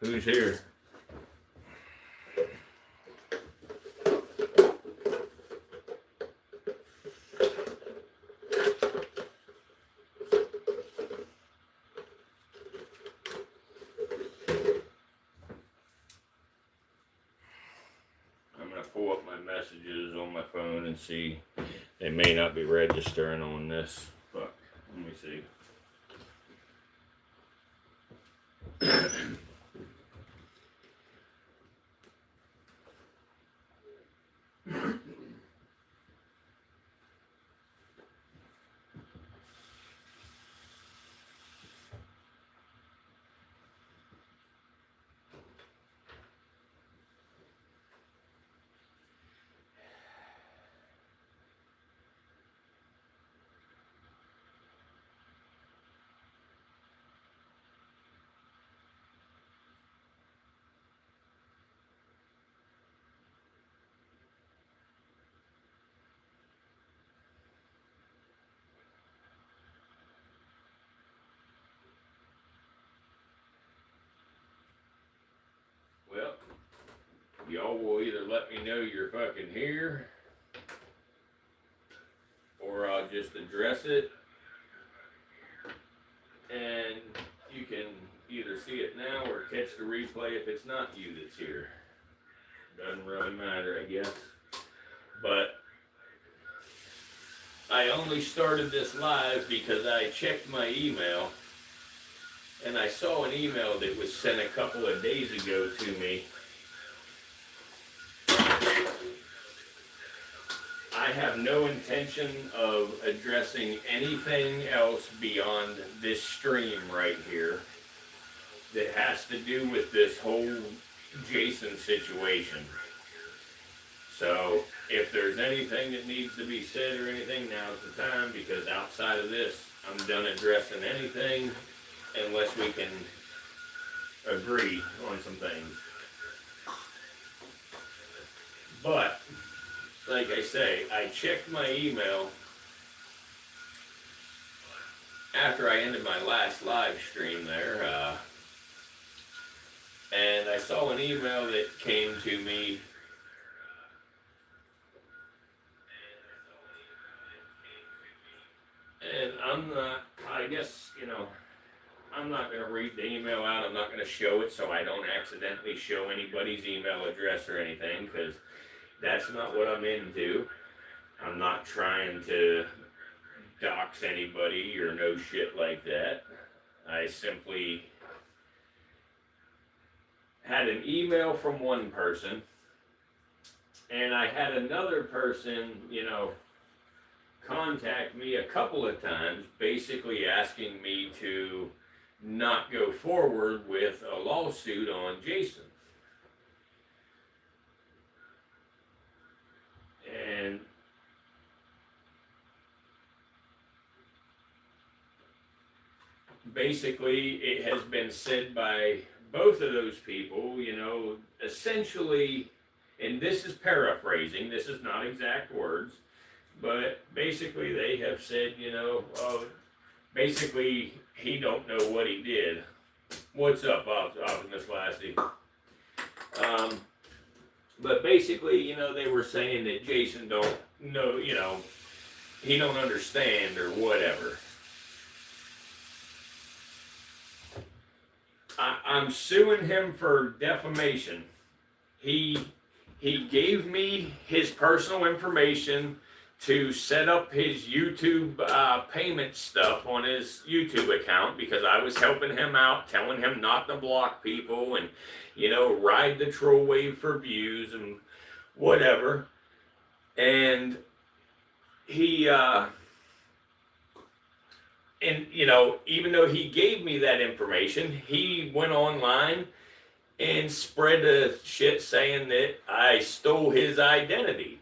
Who's here? I'm going to pull up my messages on my phone and see. They may not be registering on this. Fuck. Let me see. Well, y'all will either let me know you're fucking here, or I'll just address it, and you can either see it now or catch the replay if it's not you that's here. Doesn't really matter, I guess. But I only started this live because I checked my email, and I saw an email that was sent a couple of days ago to me. I have no intention of addressing anything else beyond this stream right here that has to do with this whole Jason situation. So if there's anything that needs to be said or anything, now's the time, because outside of this, I'm done addressing anything unless we can agree on some things. But, like I say, I checked my email after I ended my last live stream there, and I saw an email that came to me. And I guess, I'm not going to read the email out. I'm not going to show it so I don't accidentally show anybody's email address or anything, because that's not what I'm into. I'm not trying to dox anybody or no shit like that. I simply had an email from one person, and I had another person, contact me a couple of times, basically asking me to not go forward with a lawsuit on Jason. And basically it has been said by both of those people, essentially, and this is paraphrasing, this is not exact words, but basically they have said, basically he don't know what he did. What's up, Miss Lassie? But basically, they were saying that Jason don't know, he don't understand or whatever. I'm suing him for defamation. He gave me his personal information to set up his YouTube payment stuff on his YouTube account because I was helping him out, telling him not to block people and, ride the troll wave for views and whatever. And he, even though he gave me that information, he went online and spread the shit saying that I stole his identity.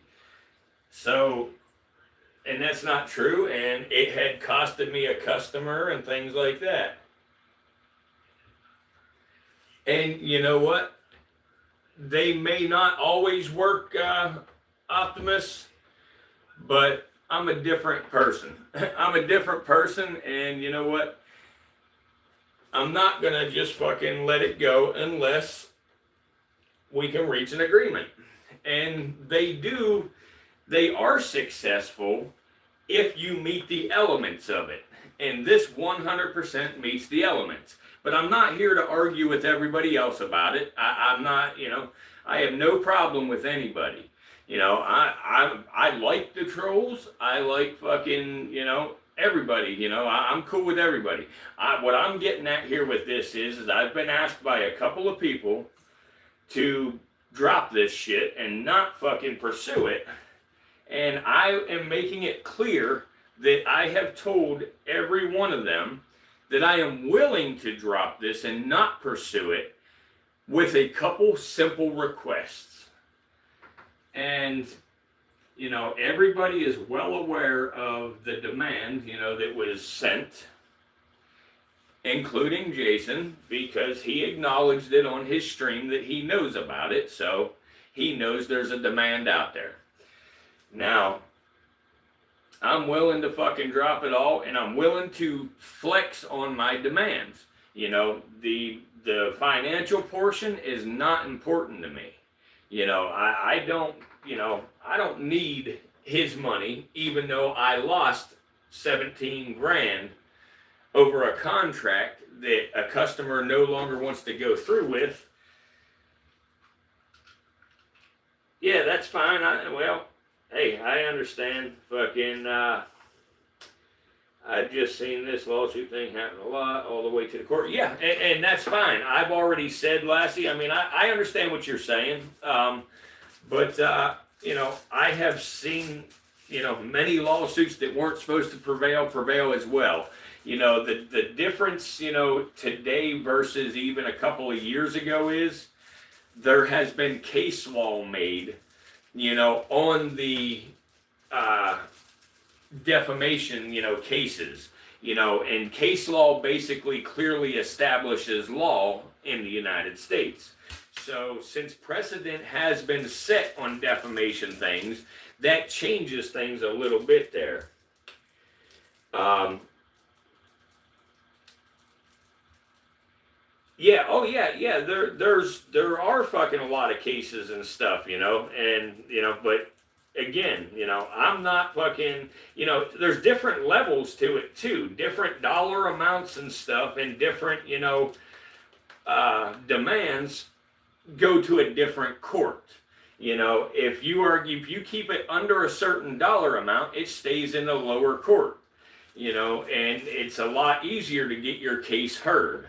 So, and that's not true, and it had costed me a customer and things like that. And you know what? They may not always work, Optimus, but I'm a different person. I'm a different person, and you know what? I'm not gonna just fucking let it go unless we can reach an agreement. And they are successful if you meet the elements of it. And this 100% meets the elements. But I'm not here to argue with everybody else about it. I'm not, I have no problem with anybody. I like the trolls. I like fucking, everybody. I'm cool with everybody. What I'm getting at here with this is I've been asked by a couple of people to drop this shit and not fucking pursue it. And I am making it clear that I have told every one of them that I am willing to drop this and not pursue it with a couple simple requests. And, everybody is well aware of the demand, that was sent, including Jason, because he acknowledged it on his stream that he knows about it, so he knows there's a demand out there. Now, I'm willing to fucking drop it all, and I'm willing to flex on my demands. The financial portion is not important to me. I don't need his money, even though I lost 17 grand over a contract that a customer no longer wants to go through with. Yeah, that's fine. Hey, I understand. Fucking, I've just seen this lawsuit thing happen a lot, all the way to the court. Yeah, and that's fine. I've already said, Lassie, I understand what you're saying. But I have seen, many lawsuits that weren't supposed to prevail as well. The difference, today versus even a couple of years ago is there has been case law made, on the defamation, cases, and case law basically clearly establishes law in the United States. So since precedent has been set on defamation things, that changes things a little bit there. Yeah, oh yeah, there are fucking a lot of cases and stuff, but again, I'm not fucking, there's different levels to it too, different dollar amounts and stuff, and different, demands go to a different court. If you keep it under a certain dollar amount, it stays in the lower court, and it's a lot easier to get your case heard.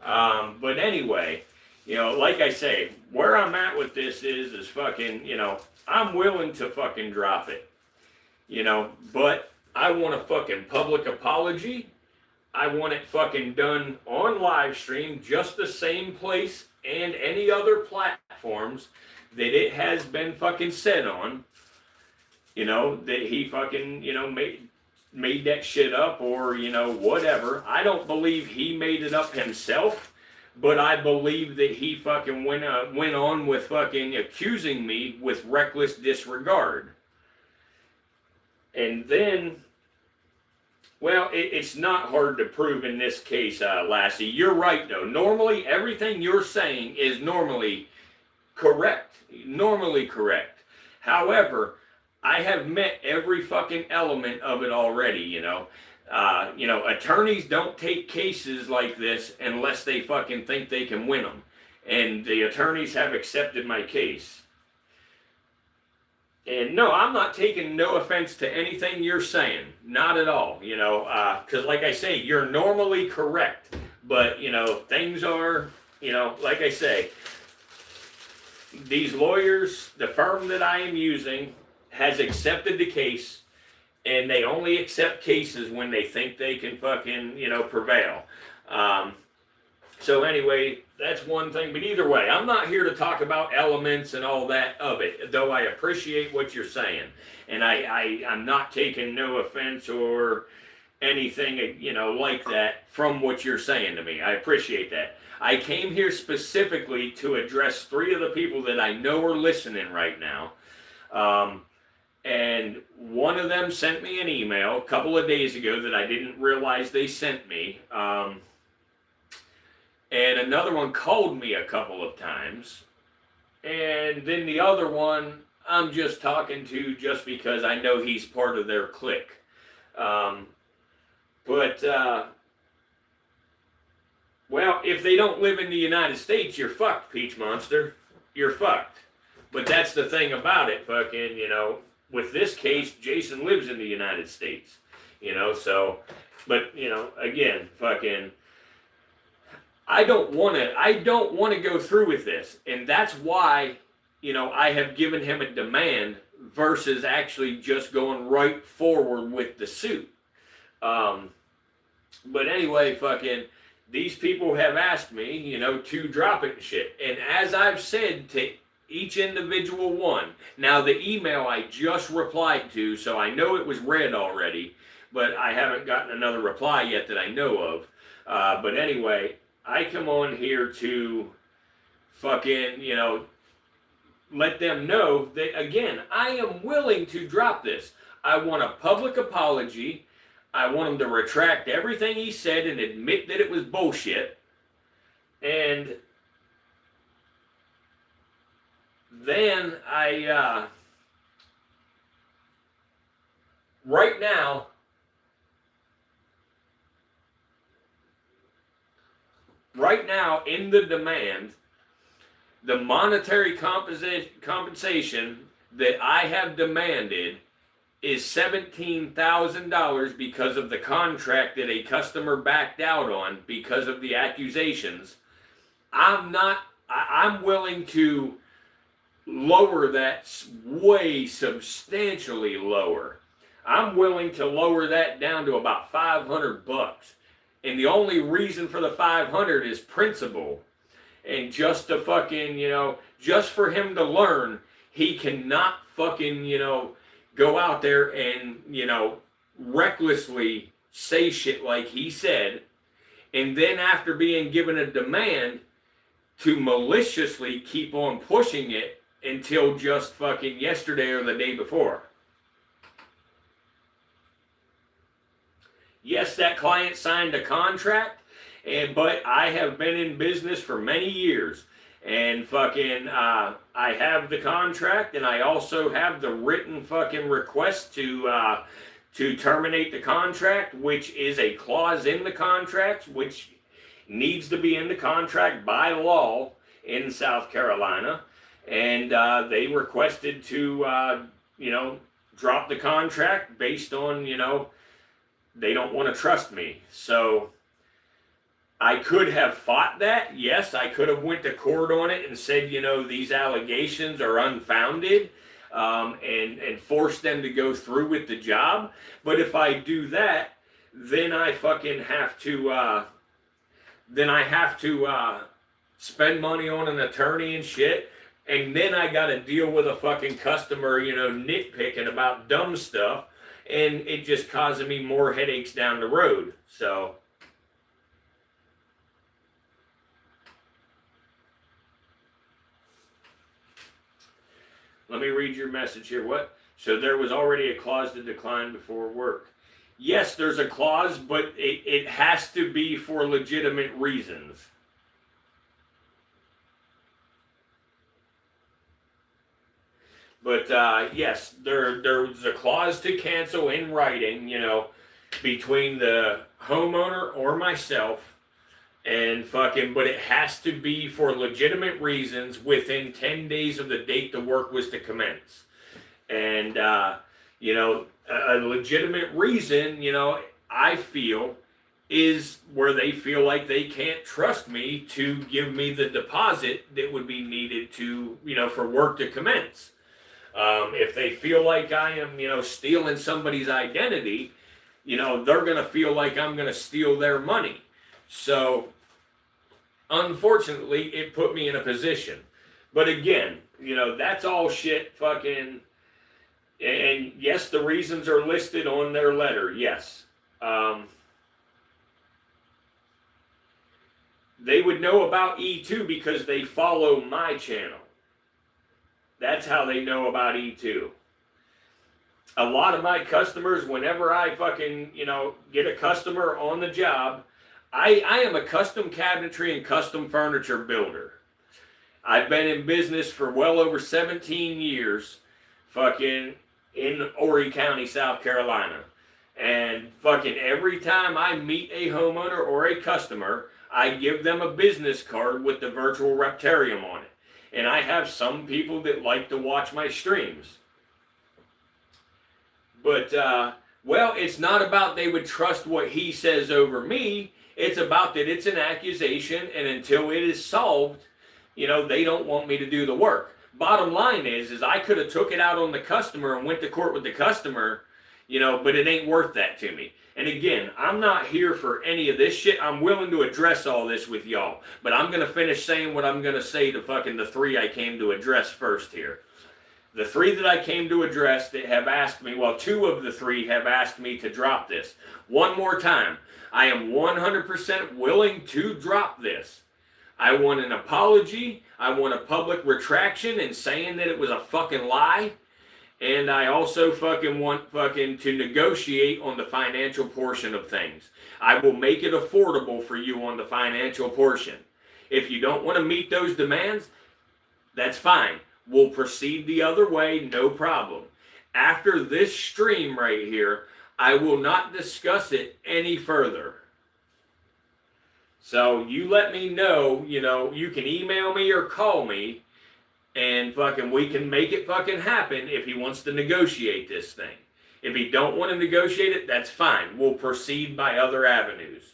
But anyway, like I say, where I'm at with this is fucking, I'm willing to fucking drop it, but I want a fucking public apology. I want it fucking done on live stream, just the same place and any other platforms that it has been fucking said on, that he fucking, made that shit up or, whatever. I don't believe he made it up himself, but I believe that he fucking went on with fucking accusing me with reckless disregard. And then, well, it's not hard to prove in this case, Lassie. You're right, though. Normally, everything you're saying is normally correct. Normally correct. However, I have met every fucking element of it already, attorneys don't take cases like this unless they fucking think they can win them. And the attorneys have accepted my case. And no, I'm not taking no offense to anything you're saying. Not at all, you know, because like I say, you're normally correct. But, you know, things are, you know, like I say, these lawyers, the firm that I am using, has accepted the case, and they only accept cases when they think they can fucking, you know, prevail. Um, so anyway, that's one thing. But either way, I'm not here to talk about elements and all that of it, though I appreciate what you're saying. And I'm not taking no offense or anything, you know, like that from what you're saying to me. I appreciate that. I came here specifically to address three of the people that I know are listening right now. And one of them sent me an email a couple of days ago that I didn't realize they sent me. And another one called me a couple of times. And then the other one I'm just talking to just because I know he's part of their clique. Well, if they don't live in the United States, you're fucked, Peach Monster. You're fucked. But that's the thing about it, fucking, you know, with this case, Jason lives in the United States. You know, so, but, you know, again, fucking, I don't want to go through with this. And that's why, you know, I have given him a demand versus actually just going right forward with the suit. But anyway, fucking, these people have asked me, you know, to drop it and shit. And as I've said to each individual one, now the email I just replied to, so I know it was read already, but I haven't gotten another reply yet that I know of. But anyway, I come on here to fucking, you know, let them know that, again, I am willing to drop this. I want a public apology. I want him to retract everything he said and admit that it was bullshit. And then right now, in the demand, the monetary compensation that I have demanded is $17,000 because of the contract that a customer backed out on because of the accusations. I'm willing to lower that way substantially lower. I'm willing to lower that down to about $500. And the only reason for the 500 is principle. And just to fucking, you know, just for him to learn, he cannot fucking, you know, go out there and, you know, recklessly say shit like he said. And then after being given a demand to maliciously keep on pushing it until just fucking yesterday or the day before. Yes, that client signed a contract, but I have been in business for many years. And fucking, I have the contract, and I also have the written fucking request to terminate the contract, which is a clause in the contract, which needs to be in the contract by law in South Carolina. And they requested to, you know, drop the contract based on, you know, they don't want to trust me. So I could have fought that. Yes, I could have went to court on it and said, you know, these allegations are unfounded, and forced them to go through with the job. But if I do that, then I fucking have to, spend money on an attorney and shit. And then I got to deal with a fucking customer, you know, nitpicking about dumb stuff. And it just causing me more headaches down the road. So let me read your message here. What? So there was already a clause to decline before work. Yes, there's a clause, but it has to be for legitimate reasons. But yes, there's a clause to cancel in writing, you know, between the homeowner or myself, and fucking, but it has to be for legitimate reasons within 10 days of the date the work was to commence. And, a legitimate reason, I feel is where they feel like they can't trust me to give me the deposit that would be needed to, for work to commence. If they feel like I am, stealing somebody's identity, they're going to feel like I'm going to steal their money. So, unfortunately, it put me in a position. But again, that's all shit fucking. And yes, the reasons are listed on their letter, yes. They would know about E2 because they follow my channel. That's how they know about E2. A lot of my customers, whenever I fucking, get a customer on the job, I am a custom cabinetry and custom furniture builder. I've been in business for well over 17 years, fucking in Horry County, South Carolina. And fucking every time I meet a homeowner or a customer, I give them a business card with the virtual reptarium on it. And I have some people that like to watch my streams. But, well, it's not about they would trust what he says over me. It's about that it's an accusation, and until it is solved, they don't want me to do the work. Bottom line is I could have took it out on the customer and went to court with the customer, but it ain't worth that to me. And again, I'm not here for any of this shit. I'm willing to address all this with y'all. But I'm going to finish saying what I'm going to say to fucking the three I came to address first here. The three that I came to address that have asked me, well, two of the three have asked me to drop this. One more time. I am 100% willing to drop this. I want an apology. I want a public retraction and saying that it was a fucking lie. And I also fucking want fucking to negotiate on the financial portion of things. I will make it affordable for you on the financial portion. If you don't want to meet those demands, that's fine. We'll proceed the other way, no problem. After this stream right here, I will not discuss it any further. So you let me know, you can email me or call me, and fucking we can make it fucking happen if he wants to negotiate this thing. If he don't want to negotiate it, that's fine. We'll proceed by other avenues.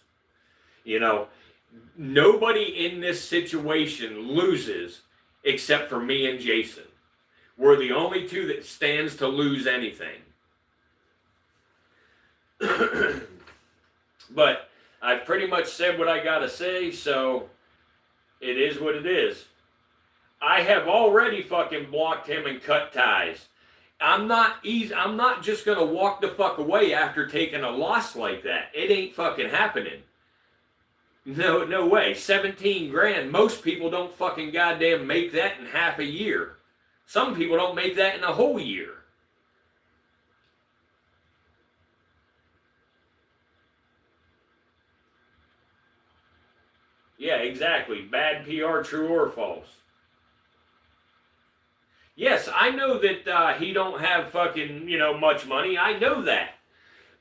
Nobody in this situation loses except for me and Jason. We're the only two that stands to lose anything. But I've pretty much said what I gotta say, so it is what it is. I have already fucking blocked him and cut ties. I'm not just gonna walk the fuck away after taking a loss like that. It ain't fucking happening. No way. 17 grand. Most people don't fucking goddamn make that in half a year. Some people don't make that in a whole year. Yeah, exactly. Bad PR, true or false. Yes, I know that he don't have fucking, much money. I know that.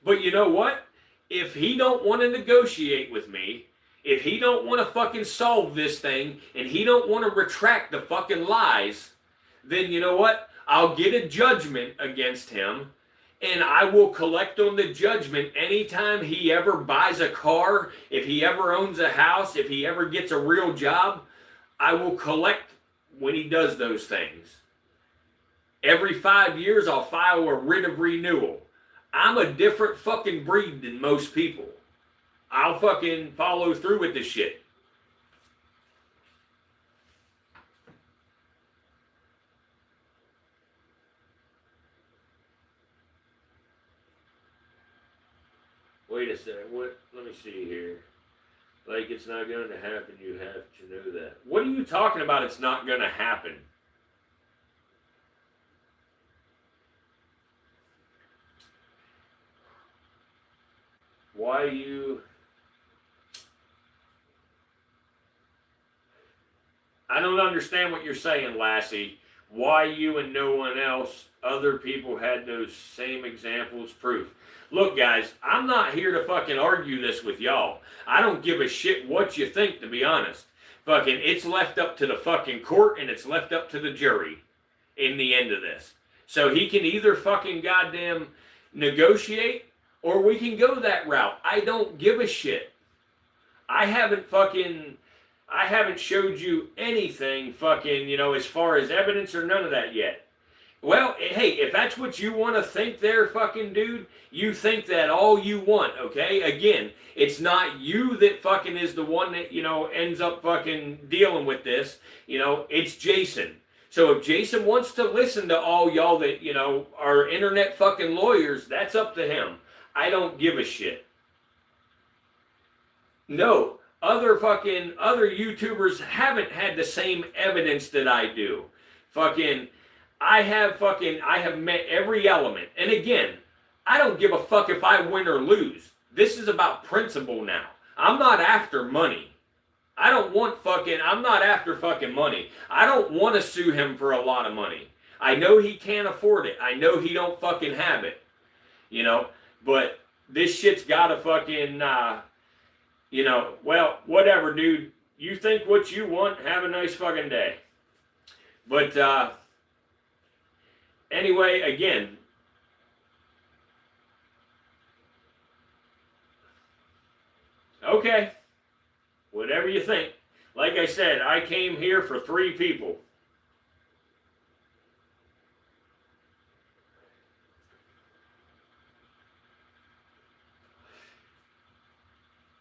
But you know what? If he don't want to negotiate with me, if he don't want to fucking solve this thing, and he don't want to retract the fucking lies, then you know what? I'll get a judgment against him, and I will collect on the judgment anytime he ever buys a car, if he ever owns a house, if he ever gets a real job, I will collect when he does those things. Every 5 years, I'll file a writ of renewal. I'm a different fucking breed than most people. I'll fucking follow through with this shit. Wait a second. What? Let me see here. Like it's not going to happen. You have to know that. What are you talking about? It's not going to happen. Why you? I don't understand what you're saying, Lassie. Why you and no one else, other people had those same examples, proof. Look, guys, I'm not here to fucking argue this with y'all. I don't give a shit what you think, to be honest. Fucking, it's left up to the fucking court and it's left up to the jury in the end of this. So he can either fucking goddamn negotiate or we can go that route. I don't give a shit. I haven't showed you anything fucking, as far as evidence or none of that yet. Well, hey, if that's what you want to think there, fucking dude, you think that all you want, okay? Again, it's not you that fucking is the one that, ends up fucking dealing with this. It's Jason. So if Jason wants to listen to all y'all that, are internet fucking lawyers, that's up to him. I don't give a shit. No, other YouTubers haven't had the same evidence that I do. I have met every element. And again, I don't give a fuck if I win or lose. This is about principle now. I'm not after money. I'm not after fucking money. I don't want to sue him for a lot of money. I know he can't afford it. I know he don't fucking have it. But this shit's gotta fucking, well, whatever, dude. You think what you want, have a nice fucking day. But, anyway, again, okay, whatever you think. Like I said, I came here for 3 people.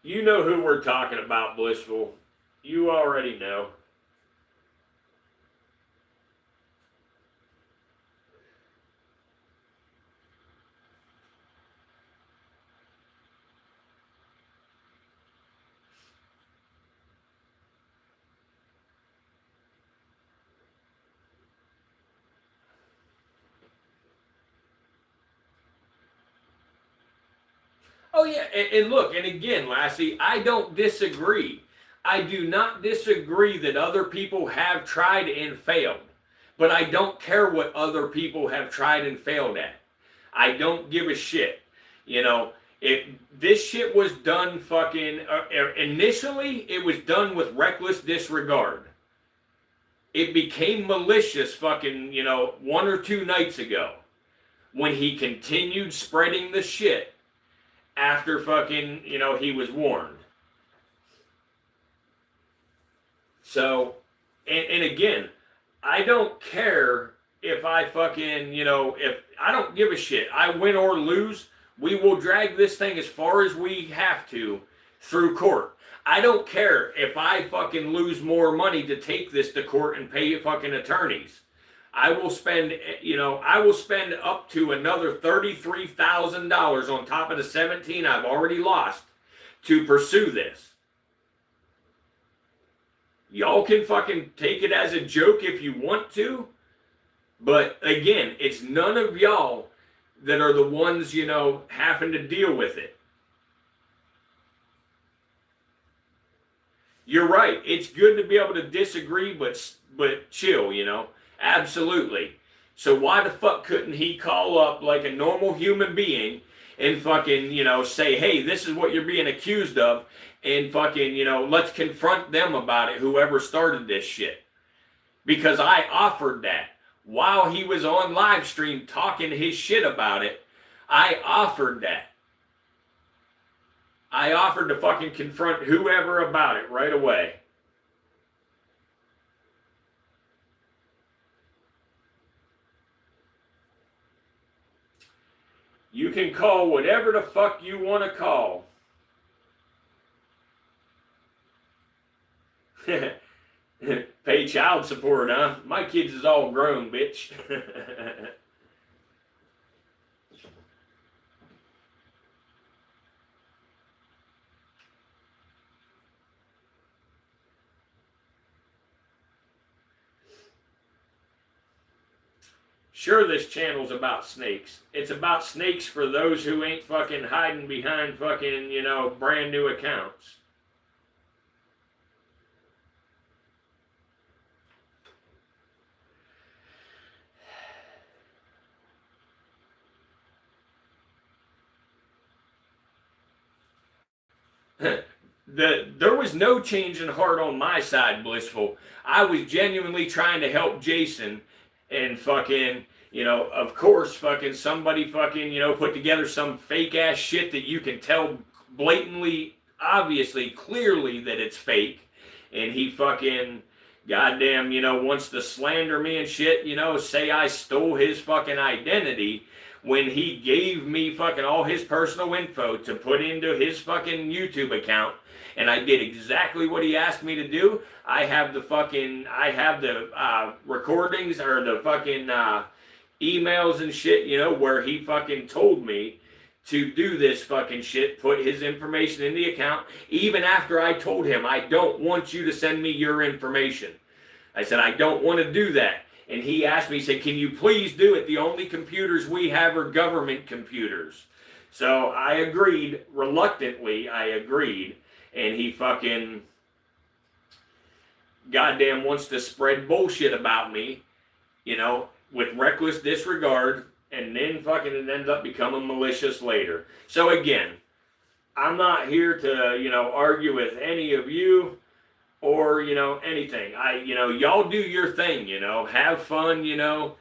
You know who we're talking about, Blissful. You already know. Oh yeah, and look, and again, Lassie, I don't disagree. I do not disagree that other people have tried and failed. But I don't care what other people have tried and failed at. I don't give a shit. If this shit was done fucking, initially, it was done with reckless disregard. It became malicious fucking, 1 or 2 nights ago. When he continued spreading the shit after fucking, he was warned. So, and again, I don't care if I fucking, if I don't give a shit. I win or lose, we will drag this thing as far as we have to through court. I don't care if I fucking lose more money to take this to court and pay fucking attorneys. I will spend up to another $33,000 on top of the 17 I've already lost to pursue this. Y'all can fucking take it as a joke if you want to, but again, it's none of y'all that are the ones, having to deal with it. You're right. It's good to be able to disagree, but chill, Absolutely. So why the fuck couldn't he call up like a normal human being and fucking, say, hey, this is what you're being accused of, and fucking, let's confront them about it, whoever started this shit. Because I offered that. While he was on live stream talking his shit about it, I offered that. I offered to fucking confront whoever about it right away. You can call whatever the fuck you want to call. Pay child support, huh? My kids is all grown, bitch. Sure, this channel's about snakes. It's about snakes for those who ain't fucking hiding behind fucking, brand new accounts. There was no change in heart on my side, Blissful. I was genuinely trying to help Jason and fucking, You know, of course, fucking somebody fucking, you know, put together some fake ass shit that you can tell blatantly, obviously, clearly that it's fake. And he fucking, goddamn, you know, wants to slander me and shit, you know, say I stole his fucking identity when he gave me fucking all his personal info to put into his fucking YouTube account. And I did exactly what he asked me to do. I have the recordings or the fucking emails and shit, you know, where he fucking told me to do this fucking shit, put his information in the account, even after I told him, I don't want you to send me your information. I said, I don't want to do that. And he asked me, he said, can you please do it? The only computers we have are government computers. So I agreed, reluctantly, I agreed. And he fucking goddamn wants to spread bullshit about me, you know, with reckless disregard, and then fucking it ends up becoming malicious later. So again, I'm not here to, you know, argue with any of you or, you know, anything. You know, y'all do your thing, you know, have fun, you know,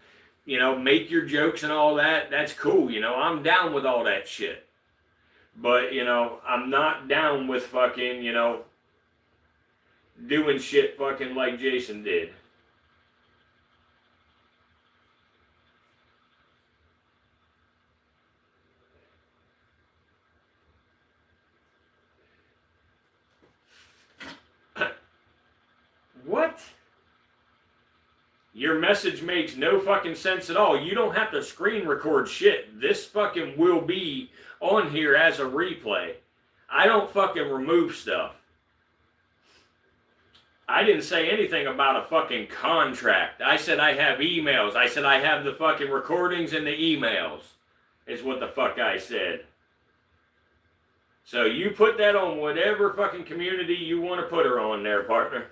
make your jokes and all that. That's cool, you know, I'm down with all that shit. But, you know, I'm not down with fucking, you know, doing shit fucking like Jason did. What? Your message makes no fucking sense at all. You don't have to screen record shit. This fucking will be on here as a replay. I don't fucking remove stuff. I didn't say anything about a fucking contract. I said I have emails. I said I have the fucking recordings and the emails. Is what the fuck I said. So you put that on whatever fucking community you want to put her on there, partner.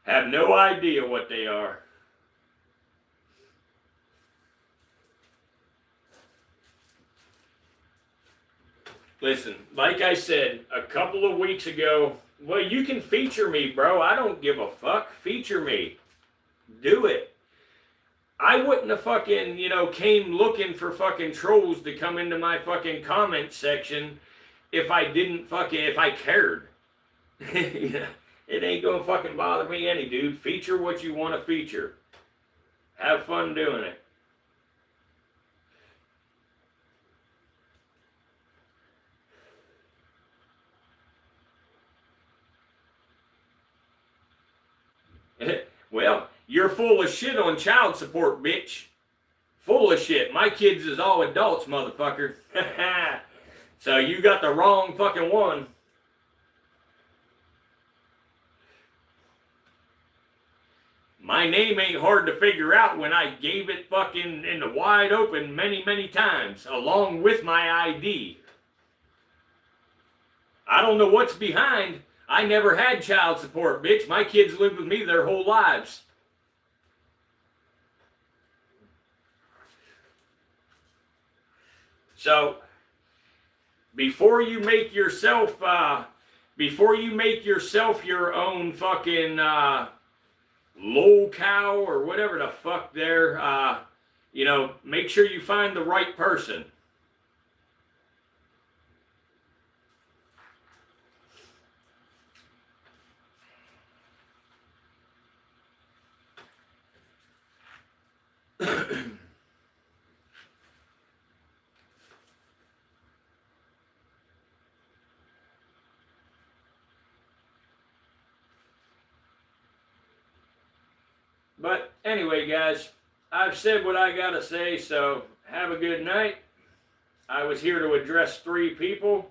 Have no idea what they are. Listen, like I said a couple of weeks ago, well, you can feature me, bro. I don't give a fuck. Feature me. Do it. I wouldn't have fucking, you know, came looking for fucking trolls to come into my fucking comment section if I didn't fucking, if I cared. Yeah, it ain't gonna fucking bother me any, dude. Feature what you want to feature. Have fun doing it. Well, you're full of shit on child support, bitch. Full of shit. My kids is all adults, motherfucker. So you got the wrong fucking one. My name ain't hard to figure out when I gave it fucking in the wide open many, many times, along with my ID. I don't know what's behind. I never had child support, bitch. My kids lived with me their whole lives. So, before you make yourself your own fucking lol cow or whatever the fuck there, you know, make sure you find the right person. But anyway, guys, I've said what I gotta say, so have a good night. I was here to address 3 people.